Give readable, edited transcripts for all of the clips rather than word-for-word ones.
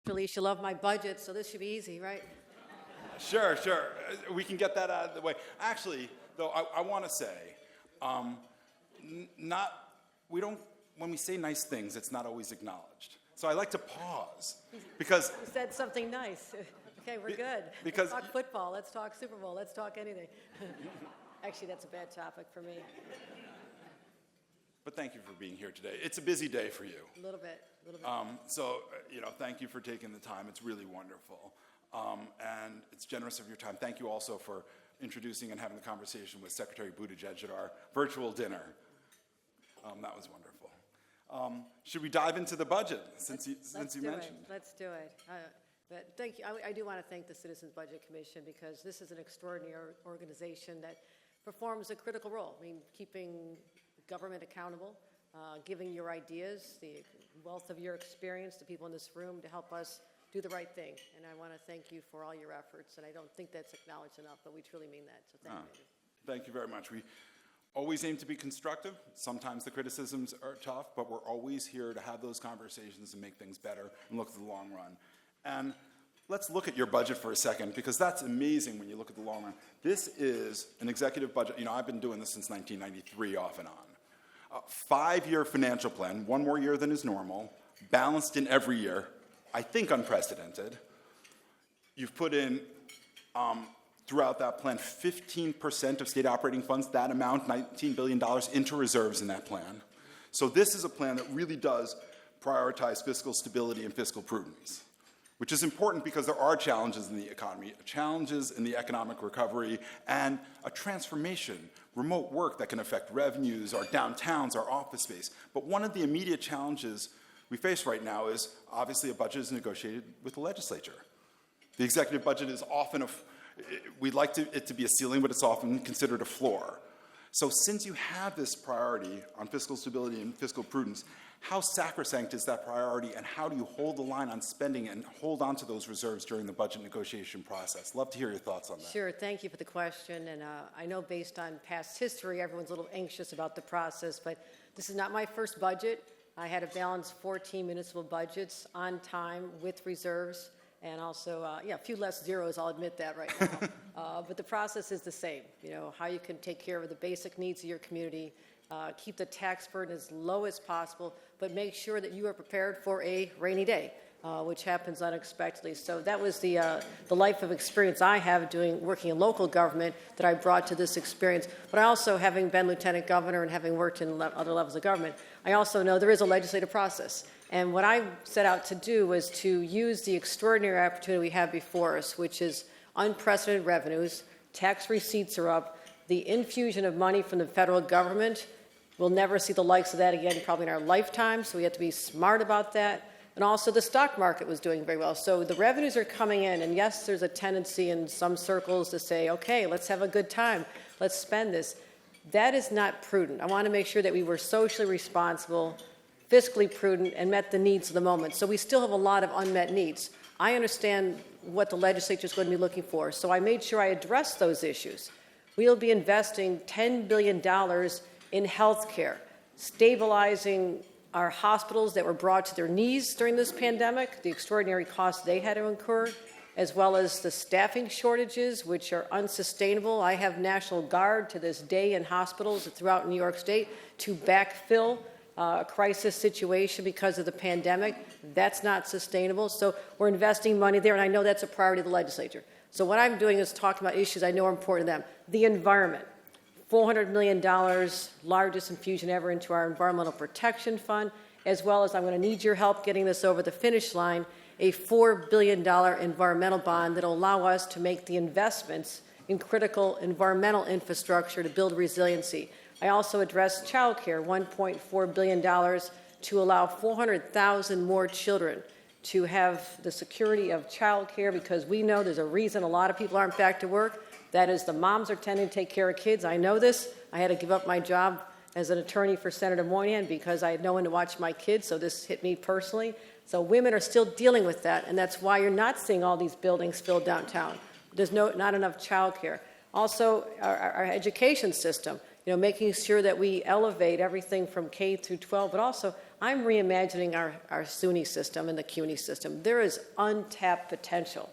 Felicia, you love my budget, so this should be easy, right? Sure. We can get that out of the way. Actually, though, I want to say, when we say nice things, it's not always acknowledged. So I like to pause because You said something nice. Okay, we're good. Because- Let's talk football, let's talk Super Bowl, let's talk anything. Actually, that's a bad topic for me. But thank you for being here today. It's a busy day for you. A little bit. Thank you for taking the time. It's really wonderful. And it's generous of your time. Thank you also for introducing and having the conversation with Secretary Buttigieg at our virtual dinner. That was wonderful. Should we dive into the budget since you mentioned? Let's do it. But thank you. I do want to thank the Citizens Budget Commission because this is an extraordinary organization that performs a critical role. I mean, keeping government accountable, giving your ideas, the wealth of your experience to people in this room to help us do the right thing. And I want to thank you for all your efforts. And I don't think that's acknowledged enough, but we truly mean that. So thank you. Thank you very much. We always aim to be constructive. Sometimes the criticisms are tough, but we're always here to have those conversations and make things better and look at the long run. And let's look at your budget for a second, because that's amazing when you look at the long run. This is an executive budget. You know, I've been doing this since 1993, off and on. A 5-year financial plan, one more year than is normal, balanced in every year, I think unprecedented. You've put in, throughout that plan, 15% of state operating funds, that amount, $19 billion, into reserves in that plan. So this is a plan that really does prioritize fiscal stability and fiscal prudence, which is important because there are challenges in the economy, challenges in the economic recovery, and a transformation, remote work that can affect revenues, our downtowns, our office space. But one of the immediate challenges we face right now is, obviously, a budget is negotiated with the legislature. The executive budget is often we'd like it to be a ceiling, but it's often considered a floor. So since you have this priority on fiscal stability and fiscal prudence, how sacrosanct is that priority, and how do you hold the line on spending and hold on to those reserves during the budget negotiation process? Love to hear your thoughts on that. Sure, thank you for the question. And I know based on past history, everyone's a little anxious about the process, but this is not my first budget. I had to balance 14 municipal budgets on time with reserves, and also, a few less zeros, I'll admit that right now. But the process is the same, how you can take care of the basic needs of your community, keep the tax burden as low as possible, but make sure that you are prepared for a rainy day, which happens unexpectedly. So that was the life of experience I have working in local government that I brought to this experience. But I also, having been lieutenant governor and having worked in other levels of government, I also know there is a legislative process. And what I set out to do was to use the extraordinary opportunity we have before us, which is unprecedented revenues, tax receipts are up, the infusion of money from the federal government. We'll never see the likes of that again probably in our lifetime, so we have to be smart about that. And also the stock market was doing very well. So the revenues are coming in, and yes, there's a tendency in some circles to say, okay, let's have a good time, let's spend this. That is not prudent. I want to make sure that we were socially responsible, fiscally prudent, and met the needs of the moment. So we still have a lot of unmet needs. I understand what the legislature is going to be looking for, so I made sure I addressed those issues. We'll be investing $10 billion in health care, stabilizing our hospitals that were brought to their knees during this pandemic, the extraordinary costs they had to incur, as well as the staffing shortages, which are unsustainable. I have National Guard to this day in hospitals throughout New York State to backfill a crisis situation because of the pandemic. That's not sustainable. So we're investing money there, and I know that's a priority of the legislature. So what I'm doing is talking about issues I know are important to them. The environment. $400 million, largest infusion ever into our Environmental Protection Fund, as well as I'm going to need your help getting this over the finish line, a $4 billion environmental bond that will allow us to make the investments in critical environmental infrastructure to build resiliency. I also addressed child care, $1.4 billion to allow 400,000 more children to have the security of child care, because we know there's a reason a lot of people aren't back to work. That is, the moms are tending to take care of kids. I know this. I had to give up my job as an attorney for Senator Moynihan because I had no one to watch my kids, so this hit me personally. So women are still dealing with that, and that's why you're not seeing all these buildings filled downtown. There's not enough child care. Also, our education system, making sure that we elevate everything from K through 12, but also I'm reimagining our SUNY system and the CUNY system. There is untapped potential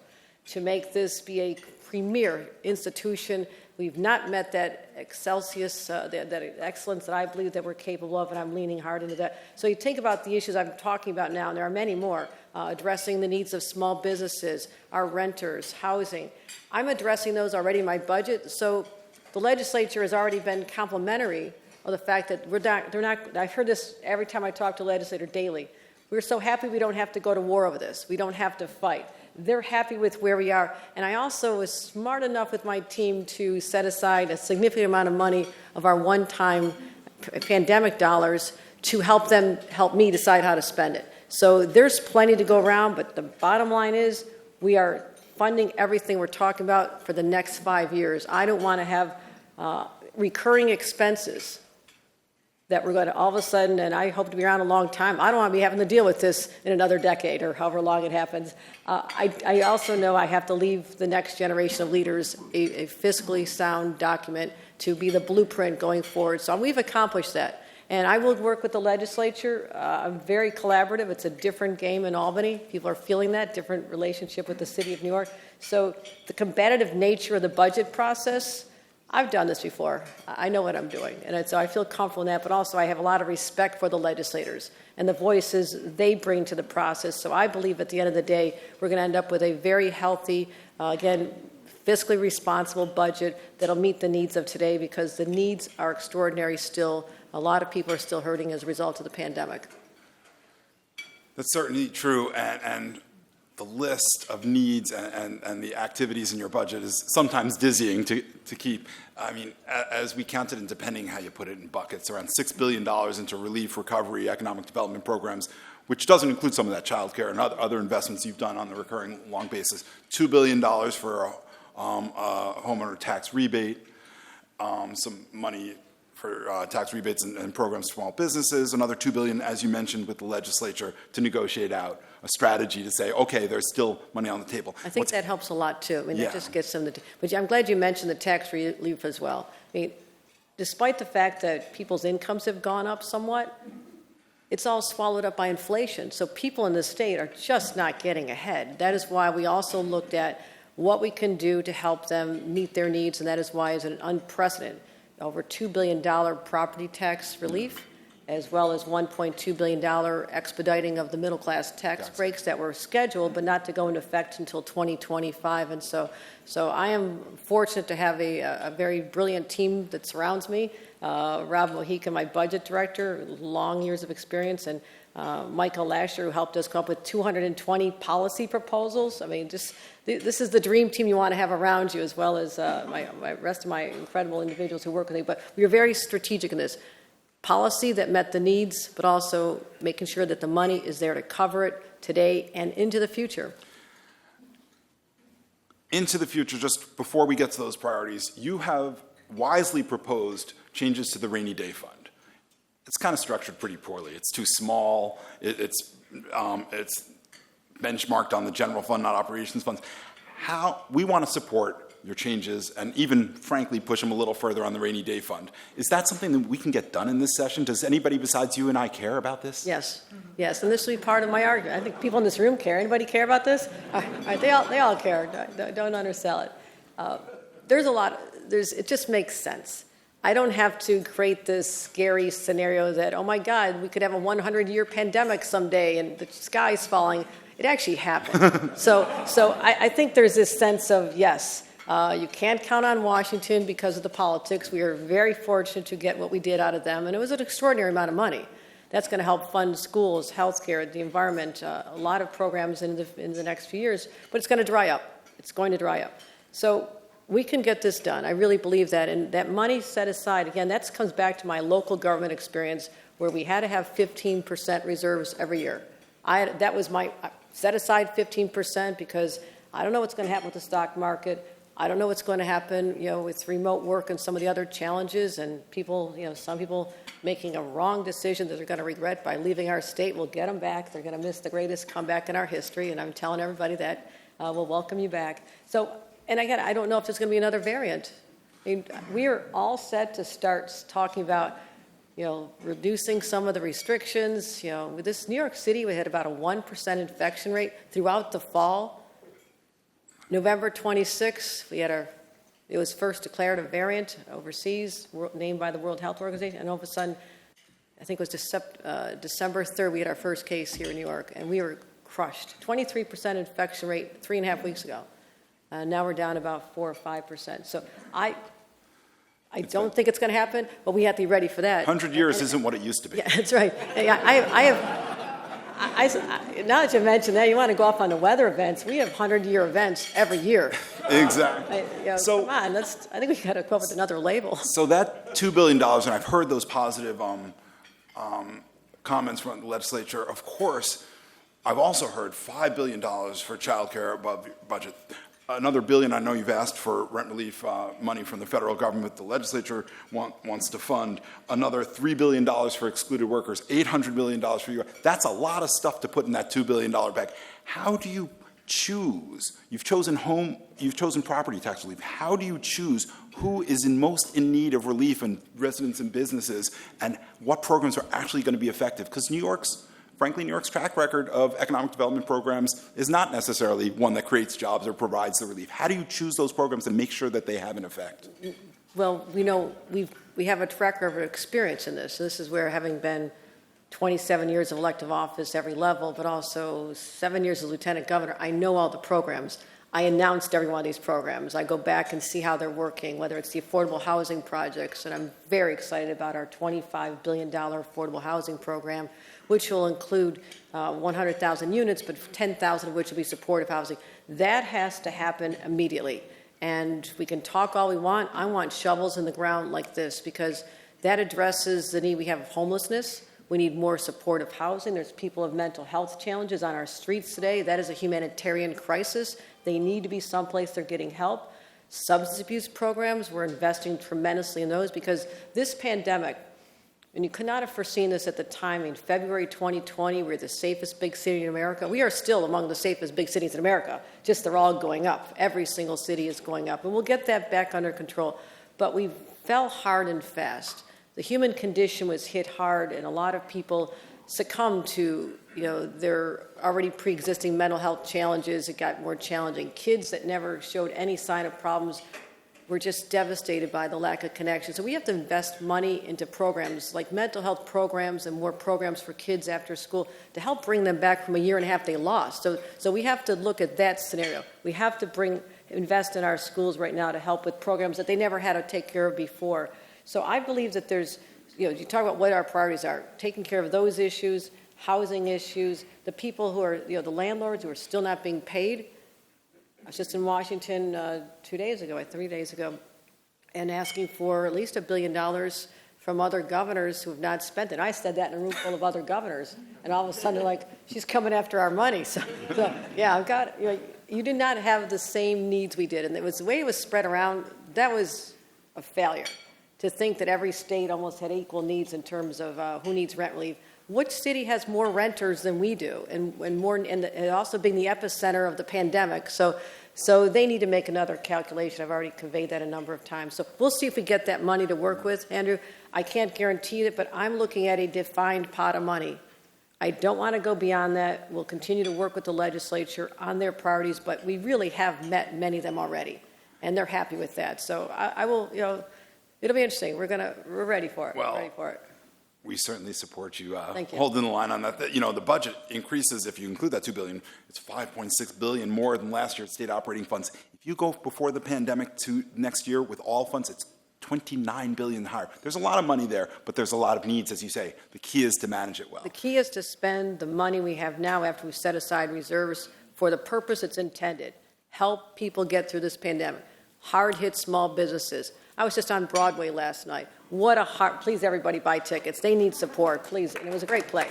to make this be a premier institution. We've not met that excelsius, that excellence that I believe that we're capable of, and I'm leaning hard into that. So you think about the issues I'm talking about now, and there are many more, addressing the needs of small businesses, our renters, housing. I'm addressing those already in my budget, so the legislature has already been complimentary of the fact that they're not, I've heard this every time I talk to a legislator daily. We're so happy we don't have to go to war over this. We don't have to fight. They're happy with where we are. And I also was smart enough with my team to set aside a significant amount of money of our one-time pandemic dollars to help me decide how to spend it. So there's plenty to go around, but the bottom line is we are funding everything we're talking about for the next 5 years. I don't want to have recurring expenses that we're going to all of a sudden, and I hope to be around a long time, I don't want to be having to deal with this in another decade or however long it happens. I also know I have to leave the next generation of leaders a fiscally sound document to be the blueprint going forward. So we've accomplished that. And I will work with the legislature. I'm very collaborative. It's a different game in Albany. People are feeling that, different relationship with the city of New York. So the competitive nature of the budget process, I've done this before. I know what I'm doing. And so I feel comfortable in that, but also I have a lot of respect for the legislators and the voices they bring to the process. So I believe at the end of the day, we're going to end up with a very healthy, again, fiscally responsible budget that'll meet the needs of today, because the needs are extraordinary still. A lot of people are still hurting as a result of the pandemic. That's certainly true, and the list of needs and the activities in your budget is sometimes dizzying to keep. I mean, as we counted, and depending how you put it in buckets, around $6 billion into relief, recovery, economic development programs, which doesn't include some of that child care and other investments you've done on the recurring long basis. $2 billion for a homeowner tax rebate, some money for tax rebates and programs for small businesses, another $2 billion, as you mentioned, with the legislature to negotiate out a strategy to say, okay, there's still money on the table. I think that helps a lot too. I mean, Yeah. that just gets them. But I'm glad you mentioned the tax relief as well. I mean, despite the fact that people's incomes have gone up somewhat, it's all swallowed up by inflation. So people in the state are just not getting ahead. That is why we also looked at what we can do to help them meet their needs, and that is why it's an unprecedented over $2 billion property tax relief, as well as $1.2 billion expediting of the middle class tax breaks that were scheduled, but not to go into effect until 2025. And so I am fortunate to have a very brilliant team that surrounds me. Rob Mojica, my budget director, long years of experience, and Michael Lasher, who helped us come up with 220 policy proposals. I mean, this is the dream team you want to have around you, as well as my rest of my incredible individuals who work with me. But we are very strategic in this. Policy that met the needs, but also making sure that the money is there to cover it today and into the future. Into the future, just before we get to those priorities, you have wisely proposed changes to the rainy day fund. It's kind of structured pretty poorly. It's too small. It's benchmarked on the general fund, not operations funds. How we want to support your changes and even, frankly, push them a little further on the rainy day fund. Is that something that we can get done in this session? Does anybody besides you and I care about this? Yes, yes, and this will be part of my argument. I think people in this room care. Anybody care about this? All right, they all care. Don't undersell it. It just makes sense. I don't have to create this scary scenario that, oh my God, we could have a 100-year pandemic someday and the sky's falling. It actually happened. So I think there's this sense of, yes, you can't count on Washington because of the politics. We are very fortunate to get what we did out of them, and it was an extraordinary amount of money. That's going to help fund schools, healthcare, the environment, a lot of programs in the next few years, but it's going to dry up. It's going to dry up. So we can get this done. I really believe that. And that money set aside, again, that comes back to my local government experience where we had to have 15% reserves every year. That was my set aside 15% because I don't know what's going to happen with the stock market. I don't know what's going to happen, with remote work and some of the other challenges, and people, some people making a wrong decision that they're going to regret by leaving our state. We'll get them back. They're going to miss the greatest comeback in our history, and I'm telling everybody that. We'll welcome you back. So, and again, I don't know if there's going to be another variant. I mean, we are all set to start talking about reducing some of the restrictions. With this New York City, we had about a 1% infection rate throughout the fall. November 26th, it was first declared a variant overseas, named by the World Health Organization, and all of a sudden, I think it was December 3rd, we had our first case here in New York, and we were crushed. 23% infection rate 3.5 weeks ago. Now we're down about 4 or 5%. So I don't think it's going to happen, but we have to be ready for that. 100 years isn't what it used to be. Yeah, that's right. Now that you mention that, you want to go off on the weather events. We have 100-year events every year. Exactly. So, come on, I think we got to come up with another label. So that $2 billion, and I've heard those positive comments from the legislature. Of course, I've also heard $5 billion for child care above budget. Another billion, I know you've asked for rent relief money from the federal government. The legislature wants to fund another $3 billion for excluded workers, $800 million for you. That's a lot of stuff to put in that $2 billion bag. How do you choose? You've chosen property tax relief. How do you choose who is most in need of relief, and residents and businesses, and what programs are actually going to be effective? Because frankly, New York's track record of economic development programs is not necessarily one that creates jobs or provides the relief. How do you choose those programs and make sure that they have an effect? Well, we have a track record of experience in this. This is where, having been 27 years of elective office every level, but also 7 years as lieutenant governor, I know all the programs. I announced every one of these programs. I go back and see how they're working, whether it's the affordable housing projects, and I'm very excited about our $25 billion affordable housing program, which will include 100,000 units, but 10,000 of which will be supportive housing. That has to happen immediately. And we can talk all we want. I want shovels in the ground like this, because that addresses the need we have of homelessness. We need more supportive housing. There's people with mental health challenges on our streets today. That is a humanitarian crisis. They need to be someplace they're getting help. Substance abuse programs, we're investing tremendously in those, because this pandemic, and you could not have foreseen this at the time. In February 2020, we're the safest big city in America. We are still among the safest big cities in America, just they're all going up. Every single city is going up, and we'll get that back under control. But we fell hard and fast. The human condition was hit hard, and a lot of people succumbed to their already pre-existing mental health challenges. It got more challenging. Kids that never showed any sign of problems were just devastated by the lack of connection. So we have to invest money into programs like mental health programs and more programs for kids after school to help bring them back from a year and a half they lost. So we have to look at that scenario. We have to invest in our schools right now to help with programs that they never had to take care of before. So I believe that there's, you talk about what our priorities are, taking care of those issues, housing issues, the people who are, the landlords who are still not being paid. I was just in Washington 3 days ago, and asking for at least $1 billion from other governors who have not spent it. I said that in a room full of other governors, and all of a sudden they're like, she's coming after our money. So yeah, I've got, you did not have the same needs we did, and it was the way it was spread around. That was a failure, to think that every state almost had equal needs in terms of who needs rent relief. Which city has more renters than we do, and more, and also being the epicenter of the pandemic. So they need to make another calculation. I've already conveyed that a number of times. So we'll see if we get that money to work with, Andrew. I can't guarantee it, but I'm looking at a defined pot of money. I don't want to go beyond that. We'll continue to work with the legislature on their priorities, but we really have met many of them already, and they're happy with that. So I will, it'll be interesting. We're ready for it. Well, we're ready for it. We certainly support you, Thank you. holding the line on that. The budget increases, if you include that $2 billion, it's $5.6 billion more than last year's state operating funds. If you go before the pandemic to next year with all funds, it's $29 billion higher. There's a lot of money there, but there's a lot of needs, as you say. The key is to manage it well. The key is to spend the money we have now after we've set aside reserves for the purpose it's intended. Help people get through this pandemic. Hard-hit small businesses. I was just on Broadway last night. What a heart. Please, everybody, buy tickets. They need support, please. And it was a great play.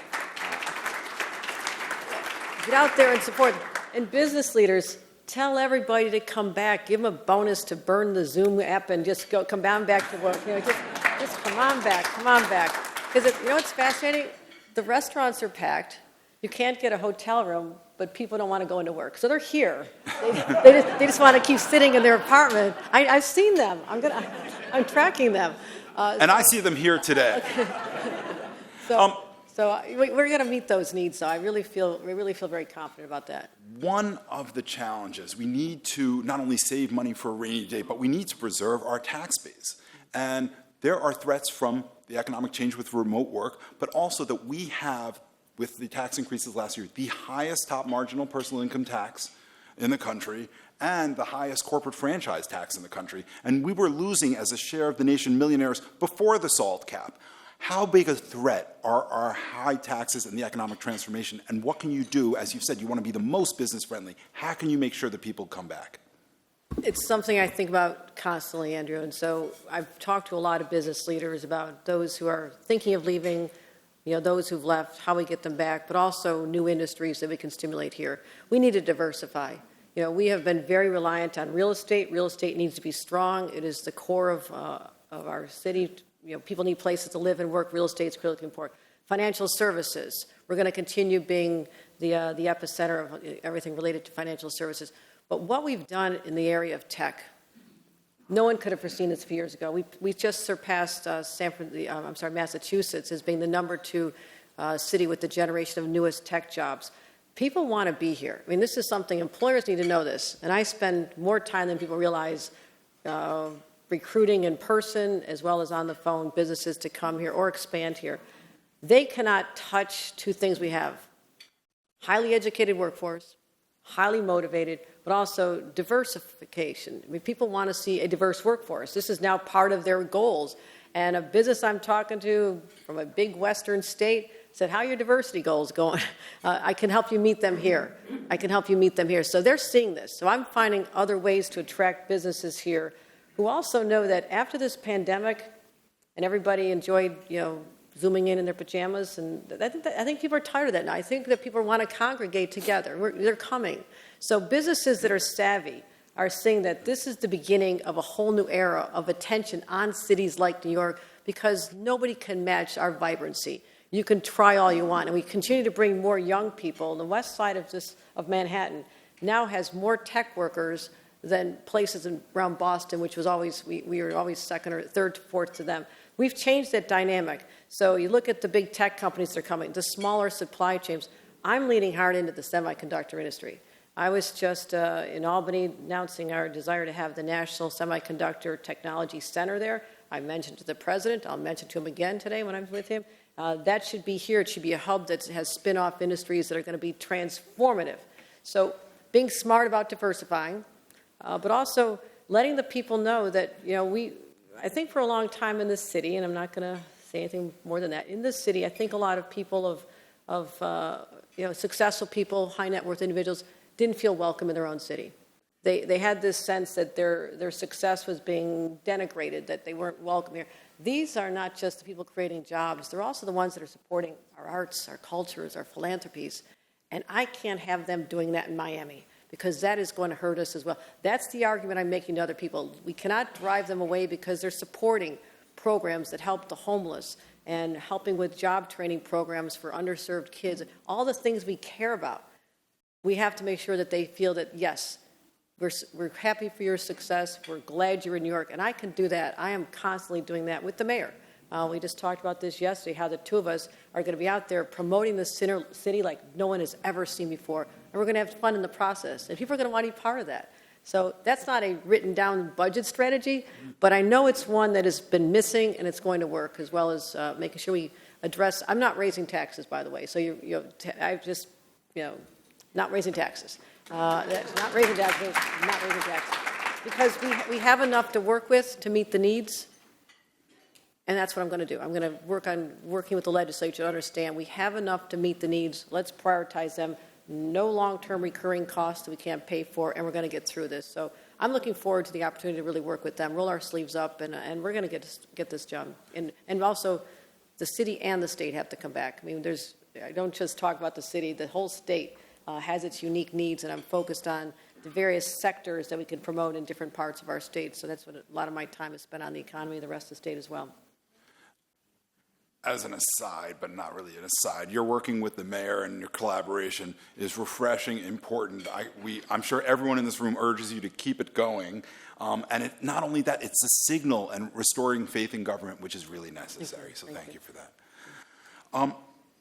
Get out there and support. And business leaders, tell everybody to come back. Give them a bonus to burn the Zoom app and just come on back to work. Just come on back. Come on back. Because what's fascinating? The restaurants are packed. You can't get a hotel room, but people don't want to go into work. So they're here. They just want to keep sitting in their apartment. I've seen them. I'm I'm tracking them. And I see them here today. We're going to meet those needs, so we really feel very confident about that. One of the challenges, we need to not only save money for a rainy day, but we need to preserve our tax base. And there are threats from the economic change with remote work, but also that we have, with the tax increases last year, the highest top marginal personal income tax in the country and the highest corporate franchise tax in the country. And we were losing as a share of the nation millionaires before the SALT cap. How big a threat are our high taxes and the economic transformation, and what can you do? As you said, you want to be the most business friendly. How can you make sure that people come back? It's something I think about constantly, Andrew, and so I've talked to a lot of business leaders about those who are thinking of leaving, those who've left, how we get them back, but also new industries that we can stimulate here. We need to diversify. We have been very reliant on real estate. Real estate needs to be strong. It is the core of our city. People need places to live and work. Real estate is critically important. Financial services. We're going to continue being the epicenter of everything related to financial services. But what we've done in the area of tech, no one could have foreseen this a few years ago. We just surpassed Massachusetts as being the #2 city with the generation of newest tech jobs. People want to be here. I mean, this is something employers need to know this. And I spend more time than people realize recruiting in person as well as on the phone businesses to come here or expand here. They cannot touch two things we have: highly educated workforce, highly motivated, but also diversification. I mean, people want to see a diverse workforce. This is now part of their goals. And a business I'm talking to from a big western state said, "How are your diversity goals going?" I can help you meet them here. I can help you meet them here. So they're seeing this. So I'm finding other ways to attract businesses here who also know that after this pandemic, and everybody enjoyed, zooming in their pajamas, and I think people are tired of that now. I think that people want to congregate together. They're coming. So businesses that are savvy are seeing that this is the beginning of a whole new era of attention on cities like New York, because nobody can match our vibrancy. You can try all you want, and we continue to bring more young people. The west side of Manhattan now has more tech workers than places around Boston, which was always, we were always second or third, fourth to them. We've changed that dynamic. So you look at the big tech companies that are coming, the smaller supply chains. I'm leaning hard into the semiconductor industry. I was just in Albany announcing our desire to have the National Semiconductor Technology Center there. I mentioned to the president. I'll mention to him again today when I'm with him. That should be here. It should be a hub that has spin-off industries that are going to be transformative. So being smart about diversifying, but also letting the people know that, I think for a long time in this city, and I'm not going to say anything more than that, in this city, I think a lot of people successful people, high net worth individuals, didn't feel welcome in their own city. They had this sense that their success was being denigrated, that they weren't welcome here. These are not just the people creating jobs. They're also the ones that are supporting our arts, our cultures, our philanthropies. And I can't have them doing that in Miami, because that is going to hurt us as well. That's the argument I'm making to other people. We cannot drive them away because they're supporting programs that help the homeless and helping with job training programs for underserved kids, all the things we care about. We have to make sure that they feel that, yes, we're happy for your success. We're glad you're in New York. And I can do that. I am constantly doing that with the mayor. We just talked about this yesterday, how the two of us are going to be out there promoting the city like no one has ever seen before. And we're going to have fun in the process. And people are going to want to be part of that. So that's not a written down budget strategy, but I know it's one that has been missing, and it's going to work, as well as making sure we address. I'm not raising taxes, by the way. So I just, not raising taxes. Not raising taxes, not raising taxes. Because we have enough to work with to meet the needs. And that's what I'm going to do. I'm going to work on working with the legislature to understand we have enough to meet the needs. Let's prioritize them. No long-term recurring costs that we can't pay for, and we're going to get through this. So I'm looking forward to the opportunity to really work with them, roll our sleeves up, and we're going to get this done. And also, the city and the state have to come back. I mean, I don't just talk about the city. The whole state has its unique needs, and I'm focused on the various sectors that we can promote in different parts of our state. So that's what a lot of my time is spent on, the economy of the rest of the state as well. as an aside, but not really an aside, you're working with the mayor and your collaboration is refreshing, important. I'm sure everyone in this room urges you to keep it going. And not only that, it's a signal and restoring faith in government, which is really necessary. So thank you for that.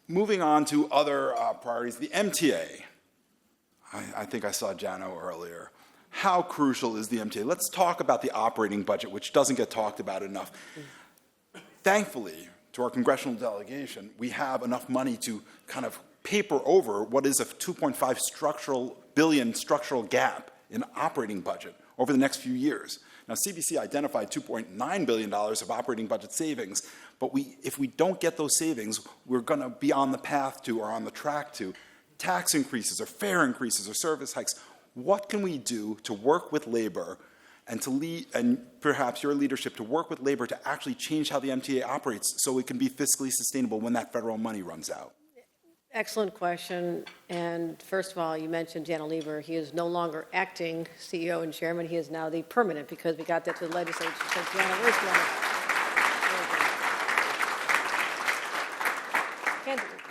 Moving on to other priorities, the MTA. I think I saw Jano earlier. How crucial is the MTA? Let's talk about the operating budget, which doesn't get talked about enough. Thankfully, to our congressional delegation, we have enough money to kind of paper over what is a $2.5 billion structural gap in operating budget over the next few years. Now, CBC identified $2.9 billion of operating budget savings, but if we don't get those savings, we're going to be on the path to or on the track to tax increases or fare increases or service hikes. What can we do to work with labor and to lead, and perhaps your leadership, to work with labor to actually change how the MTA operates so it can be fiscally sustainable when that federal money runs out? Excellent question. And first of all, you mentioned Jano Lieber. He is no longer acting CEO and chairman. He is now the permanent, because we got that to the legislature. So Jano, where's Jano?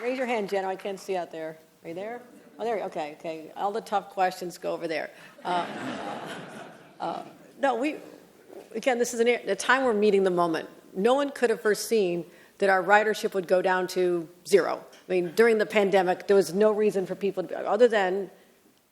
Raise your hand, Jano. I can't see out there. Are you there? Oh, there. Okay. All the tough questions go over there. No, again, this is the time we're meeting the moment. No one could have foreseen that our ridership would go down to zero. I mean, during the pandemic, there was no reason for people to, other than,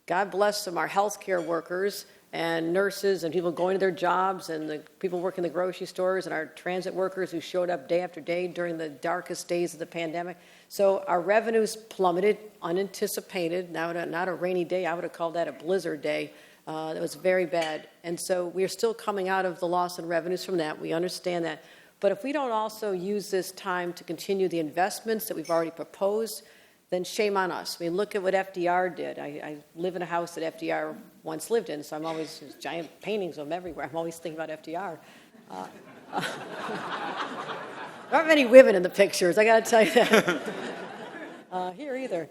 God bless them, our healthcare workers and nurses and people going to their jobs and the people working in the grocery stores and our transit workers who showed up day after day during the darkest days of the pandemic. So our revenues plummeted, unanticipated. Now, not a rainy day. I would have called that a blizzard day. That was very bad. And so we are still coming out of the loss in revenues from that. We understand that. But if we don't also use this time to continue the investments that we've already proposed, then shame on us. I mean, look at what FDR did. I live in a house that FDR once lived in, so I'm always, there's giant paintings of him everywhere. I'm always thinking about FDR. There aren't many women in the pictures, I got to tell you that. Here either.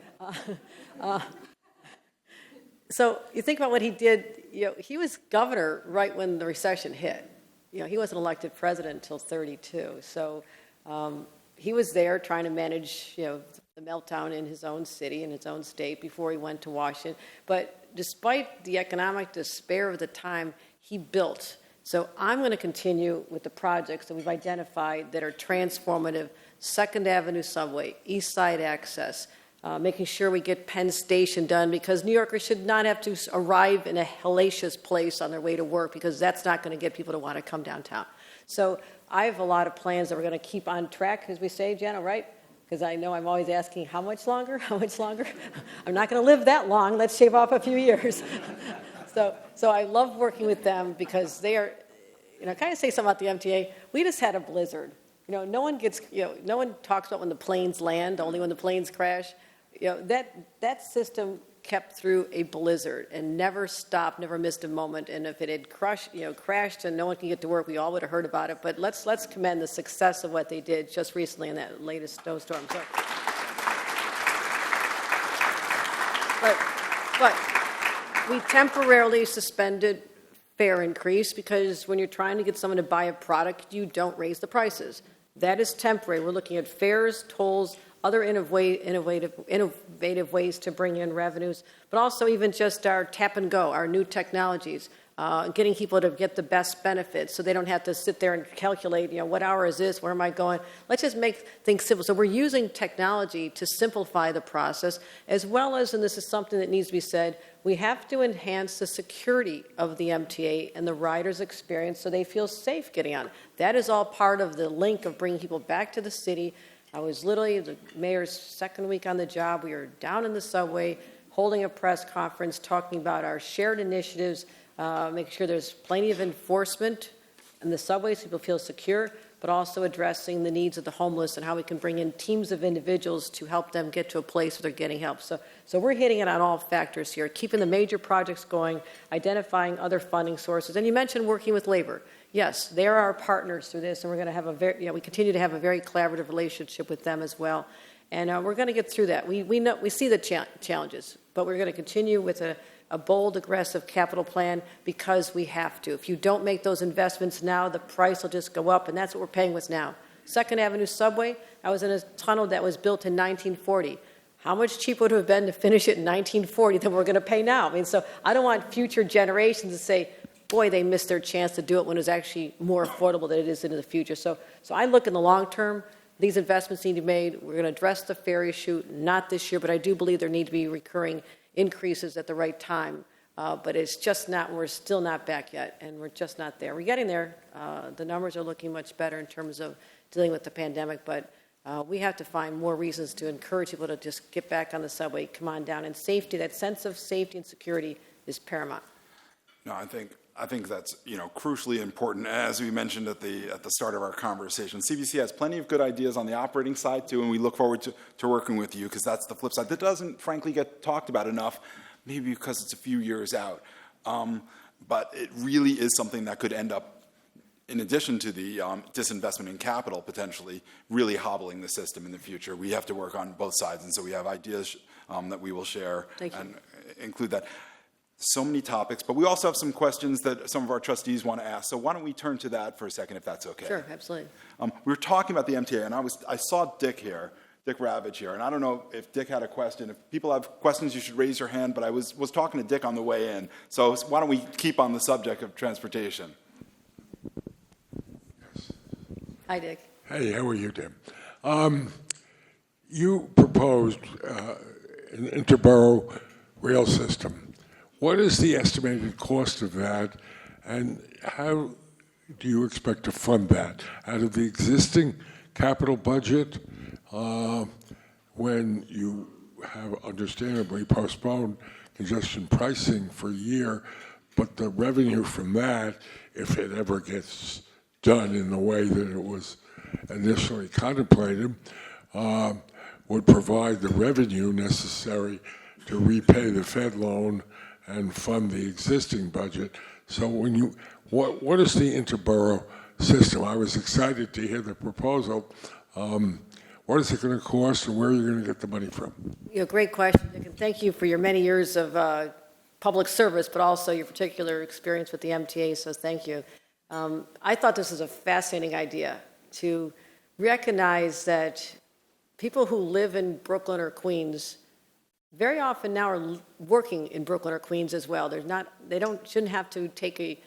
So you think about what he did. He was governor right when the recession hit. He wasn't elected president until 32. So he was there trying to manage, the meltdown in his own city, in his own state, before he went to Washington. But despite the economic despair of the time, he built. So I'm going to continue with the projects that we've identified that are transformative: Second Avenue subway, East Side access, making sure we get Penn Station done, because New Yorkers should not have to arrive in a hellacious place on their way to work, because that's not going to get people to want to come downtown. So I have a lot of plans that we're going to keep on track, as we say, Jano, right? Because I know I'm always asking, how much longer? How much longer? I'm not going to live that long. Let's shave off a few years. So I love working with them, because they are, kind of say something about the MTA. We just had a blizzard. No one talks about when the planes land, only when the planes crash. That system kept through a blizzard and never stopped, never missed a moment. And if it had crashed and no one can get to work, we all would have heard about it. But let's commend the success of what they did just recently in that latest snowstorm. So, but we temporarily suspended fare increase, because when you're trying to get someone to buy a product, you don't raise the prices. That is temporary. We're looking at fares, tolls, other innovative ways to bring in revenues, but also even just our tap and go, our new technologies, getting people to get the best benefits so they don't have to sit there and calculate, what hour is this, where am I going? Let's just make things simple. So we're using technology to simplify the process, as well as, and this is something that needs to be said, we have to enhance the security of the MTA and the riders' experience so they feel safe getting on. That is all part of the link of bringing people back to the city. I was literally the mayor's second week on the job. We were down in the subway holding a press conference talking about our shared initiatives, making sure there's plenty of enforcement in the subway so people feel secure, but also addressing the needs of the homeless and how we can bring in teams of individuals to help them get to a place where they're getting help. So we're hitting it on all factors here, keeping the major projects going, identifying other funding sources. And you mentioned working with labor. Yes, they are our partners through this, and we're going to have we continue to have a very collaborative relationship with them as well. And we're going to get through that. We see the challenges, but we're going to continue with a bold, aggressive capital plan, because we have to. If you don't make those investments now, the price will just go up, and that's what we're paying with now. Second Avenue subway, I was in a tunnel that was built in 1940. How much cheaper would it have been to finish it in 1940 than we're going to pay now? I mean, so I don't want future generations to say, boy, they missed their chance to do it when it's actually more affordable than it is in the future. So I look in the long term, these investments need to be made. We're going to address the fare issue, not this year, but I do believe there need to be recurring increases at the right time. But it's just not, we're still not back yet, and we're just not there. We're getting there. The numbers are looking much better in terms of dealing with the pandemic, but we have to find more reasons to encourage people to just get back on the subway, come on down. And safety, that sense of safety and security is paramount. No, I think that's, crucially important. As we mentioned at the start of our conversation, CVC has plenty of good ideas on the operating side too, and we look forward to working with you, because that's the flip side that doesn't frankly get talked about enough, maybe because it's a few years out. But it really is something that could end up, in addition to the disinvestment in capital, potentially really hobbling the system in the future. We have to work on both sides, and so we have ideas that we will share and include that. So many topics, but we also have some questions that some of our trustees want to ask. So why don't we turn to that for a second, if that's okay? Sure, absolutely. We were talking about the MTA, and I saw Dick Ravage here, and I don't know if Dick had a question. If people have questions, you should raise your hand, but I was talking to Dick on the way in. So why don't we keep on the subject of transportation? Hi, Dick. Hey, how are you, Tim? You proposed an inter-borough rail system. What is the estimated cost of that, and how do you expect to fund that? Out of the existing capital budget, when you have understandably postponed congestion pricing for a year, but the revenue from that, if it ever gets done in the way that it was initially contemplated, would provide the revenue necessary to repay the Fed loan and fund the existing budget. So what is the inter-borough system? I was excited to hear the proposal. What is it going to cost, and where are you going to get the money from? Great question, Dick, and thank you for your many years of public service, but also your particular experience with the MTA, so thank you. I thought this was a fascinating idea to recognize that people who live in Brooklyn or Queens very often now are working in Brooklyn or Queens as well. Shouldn't have to take a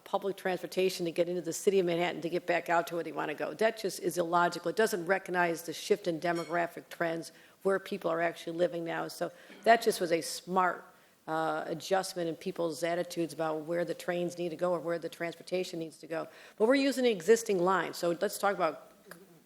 public transportation to get into the city of Manhattan to get back out to where they want to go. That just is illogical. It doesn't recognize the shift in demographic trends where people are actually living now. So that just was a smart adjustment in people's attitudes about where the trains need to go or where the transportation needs to go. But we're using an existing line. So let's talk about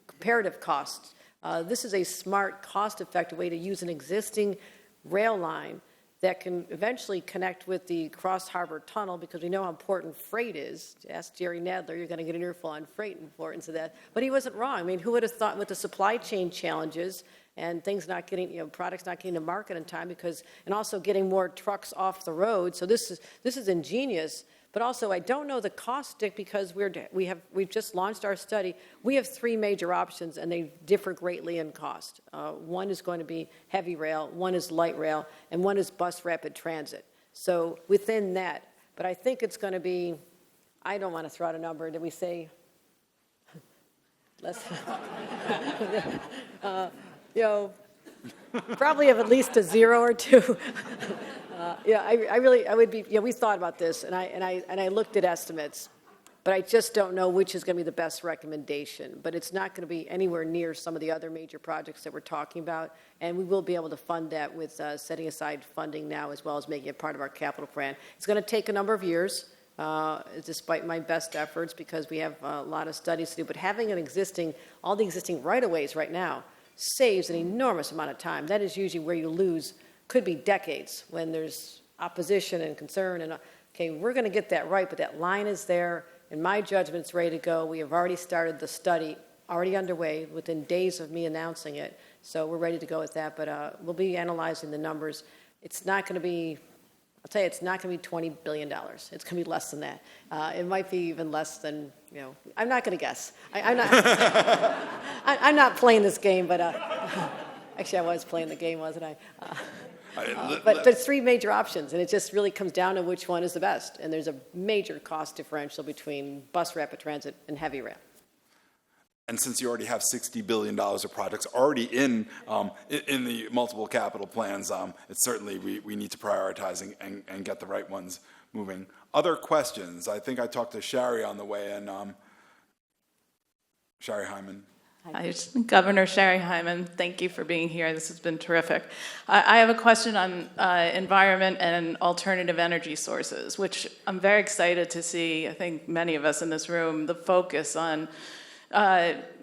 comparative costs. This is a smart, cost-effective way to use an existing rail line that can eventually connect with the Cross Harbor Tunnel, because we know how important freight is. Ask Jerry Nadler, you're going to get an earful on freight importance of that. But he wasn't wrong. I mean, who would have thought with the supply chain challenges and things not getting, products not getting to market in time, and also getting more trucks off the road. So this is ingenious. But also, I don't know the cost, Dick, because we've just launched our study. We have three major options, and they differ greatly in cost. One is going to be heavy rail, one is light rail, and one is bus rapid transit. So within that, but I think it's going to be, I don't want to throw out a number. Did we say less? Probably of at least a 0 or 2. We thought about this, and I looked at estimates, but I just don't know which is going to be the best recommendation. But it's not going to be anywhere near some of the other major projects that we're talking about, and we will be able to fund that with setting aside funding now, as well as making it part of our capital plan. It's going to take a number of years, despite my best efforts, because we have a lot of studies to do. But having all the existing right-of-ways right now saves an enormous amount of time. That is usually where you lose. Could be decades when there's opposition and concern. And okay, we're going to get that right, but that line is there. In my judgment, it's ready to go. We have already started the study, already underway, within days of me announcing it. So we're ready to go with that. But we'll be analyzing the numbers. It's not going to be, I'll tell you, it's not going to be $20 billion. It's going to be less than that. It might be even less than, I'm not going to guess. I'm not, I'm not playing this game, but actually I was playing the game, wasn't I? But there's three major options, and it just really comes down to which one is the best. And there's a major cost differential between bus rapid transit and heavy rail. And since you already have $60 billion of projects already in the multiple capital plans, it's certainly we need to prioritize and get the right ones moving. Other questions? I think I talked to Shari on the way in. Shari Hyman. Hi, Governor Shari Hyman, thank you for being here. This has been terrific. I have a question on environment and alternative energy sources, which I'm very excited to see, I think many of us in this room, the focus on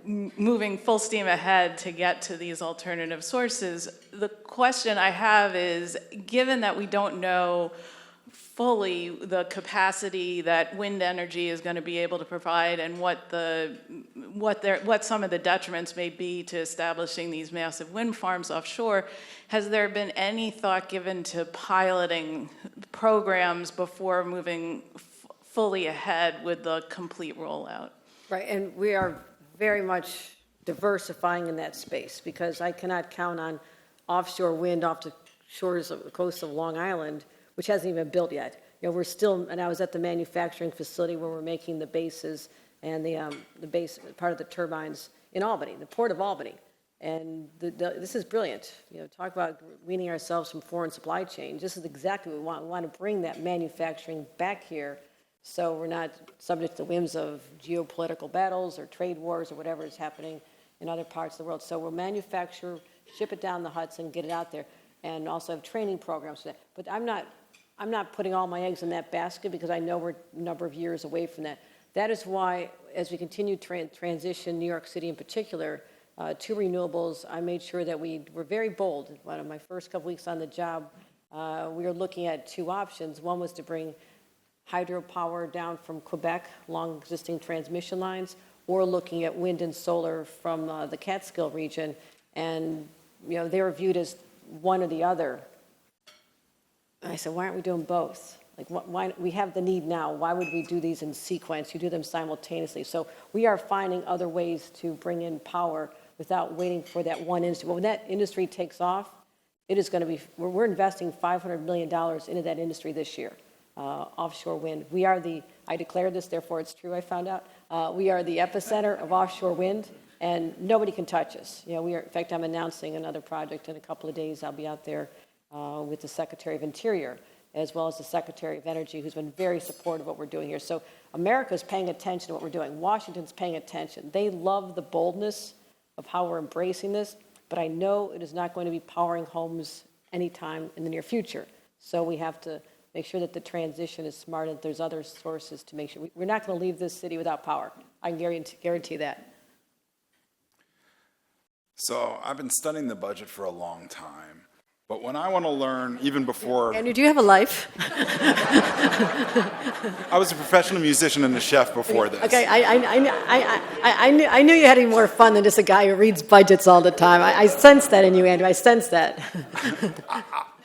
moving full steam ahead to get to these alternative sources. The question I have is, given that we don't know fully the capacity that wind energy is going to be able to provide and what some of the detriments may be to establishing these massive wind farms offshore, has there been any thought given to piloting programs before moving fully ahead with the complete rollout? Right, and we are very much diversifying in that space, because I cannot count on offshore wind off the shores of the coast of Long Island, which hasn't even been built yet. You know, we're still, and I was at the manufacturing facility where we're making the bases and the base part of the turbines in Albany, the Port of Albany. And this is brilliant. You know, talk about weaning ourselves from foreign supply chains. This is exactly what we want. We want to bring that manufacturing back here, so we're not subject to the whims of geopolitical battles or trade wars or whatever is happening in other parts of the world. So we'll manufacture, ship it down the Hudson, get it out there, and also have training programs for that. But I'm not putting all my eggs in that basket, because I know we're a number of years away from that. That is why, as we continue to transition New York City in particular to renewables, I made sure that we were very bold. One of my first couple weeks on the job, we were looking at two options. One was to bring hydropower down from Quebec along existing transmission lines, or looking at wind and solar from the Catskill region. And you know, they were viewed as one or the other. And I said, why aren't we doing both? Like, why, we have the need now. Why would we do these in sequence? You do them simultaneously. So we are finding other ways to bring in power without waiting for that one industry. But when that industry takes off, it is going to be, we're investing $500 million into that industry this year. Offshore wind. We are I declared this, therefore it's true, I found out. We are the epicenter of offshore wind, and nobody can touch us. You know, in fact, I'm announcing another project in a couple of days. I'll be out there with the Secretary of Interior, as well as the Secretary of Energy, who's been very supportive of what we're doing here. So America's paying attention to what we're doing. Washington's paying attention. They love the boldness of how we're embracing this, but I know it is not going to be powering homes anytime in the near future. So we have to make sure that the transition is smart, and that there's other sources to make sure. We're not going to leave this city without power. I can guarantee that. So I've been studying the budget for a long time, but when I want to learn, even before... Andrew, do you have a life? I was a professional musician and a chef before this. Okay, I knew you had any more fun than just a guy who reads budgets all the time. I sense that in you, Andrew. I sense that.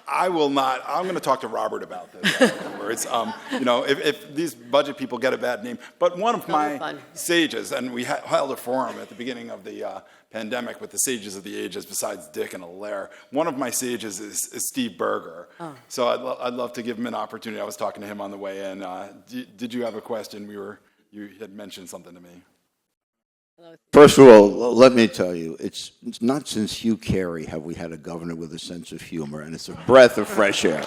I will not. I'm going to talk to Robert about this afterwards. You know, if these budget people get a bad name. But one of my sages, and we held a forum at the beginning of the pandemic with the sages of the ages, besides Dick and Allaire. One of my sages is Steve Berger. Oh. So I'd love to give him an opportunity. I was talking to him on the way in. Did you have a question? You had mentioned something to me. First of all, let me tell you, it's not since Hugh Carey have we had a governor with a sense of humor, and it's a breath of fresh air.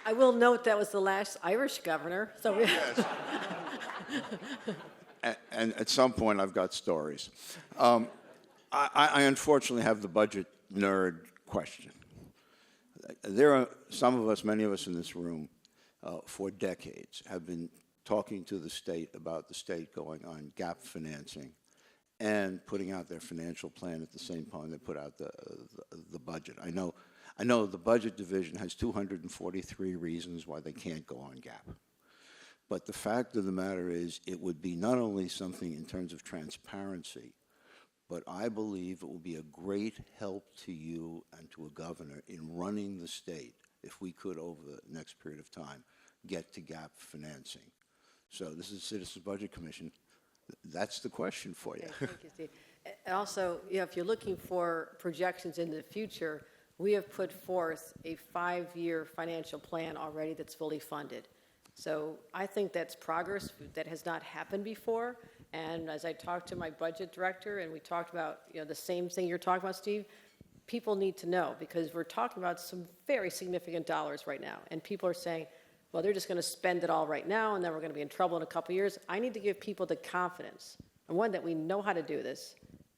I will note that was the last Irish governor. So yes. And at some point, I've got stories. I unfortunately have the budget nerd question. There are some of us, many of us in this room, for decades have been talking to the state about the state going on gap financing and putting out their financial plan at the same time they put out the budget. I know the budget division has 243 reasons why they can't go on gap. But the fact of the matter is, it would be not only something in terms of transparency, but I believe it will be a great help to you and to a governor in running the state if we could, over the next period of time, get to gap financing. So this is Citizens Budget Commission. That's the question for you. Okay, thank you, Steve. And also, you know, if you're looking for projections in the future, we have put forth a 5-year financial plan already that's fully funded. So I think that's progress that has not happened before. And as I talked to my budget director, and we talked about, the same thing you're talking about, Steve, people need to know, because we're talking about some very significant dollars right now. And people are saying, well, they're just going to spend it all right now, and then we're going to be in trouble in a couple of years. I need to give people the confidence, and one, that we know how to do this.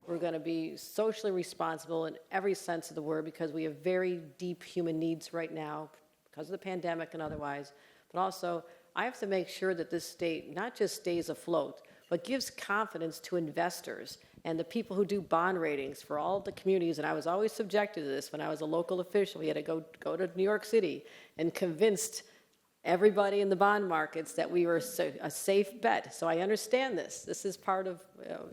We're going to be socially responsible in every sense of the word, because we have very deep human needs right now because of the pandemic and otherwise. But also, I have to make sure that this state not just stays afloat, but gives confidence to investors and the people who do bond ratings for all the communities. And I was always subjected to this when I was a local official. We had to go to New York City and convinced everybody in the bond markets that we were a safe bet. So I understand this. This is part of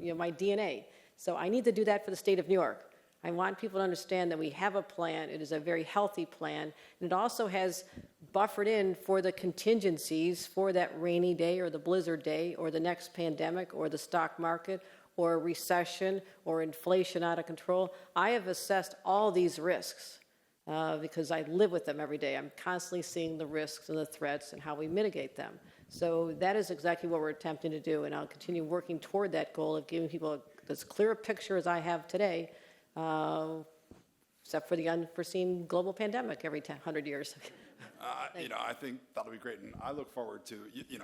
my DNA. So I need to do that for the state of New York. I want people to understand that we have a plan. It is a very healthy plan. And it also has buffered in for the contingencies for that rainy day or the blizzard day or the next pandemic or the stock market or recession or inflation out of control. I have assessed all these risks because I live with them every day. I'm constantly seeing the risks and the threats and how we mitigate them. So that is exactly what we're attempting to do, and I'll continue working toward that goal of giving people as clear a picture as I have today, except for the unforeseen global pandemic every 100 years. I think that'll be great, and I look forward to, you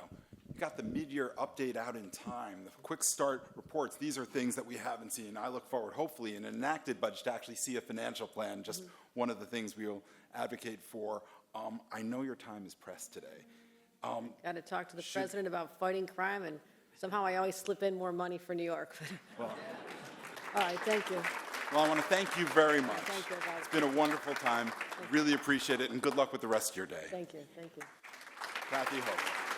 got the mid-year update out in time, the quick start reports. These are things that we haven't seen. I look forward, hopefully, in an enacted budget to actually see a financial plan, just one of the things we'll advocate for. I know your time is pressed today. Got to talk to the president about fighting crime, and somehow I always slip in more money for New York. Well, all right, thank you. well, I want to thank you very much. Thank you, guys. It's been a wonderful time. Really appreciate it, and good luck with the rest of your day. Thank you, thank you. Kathy Hochul.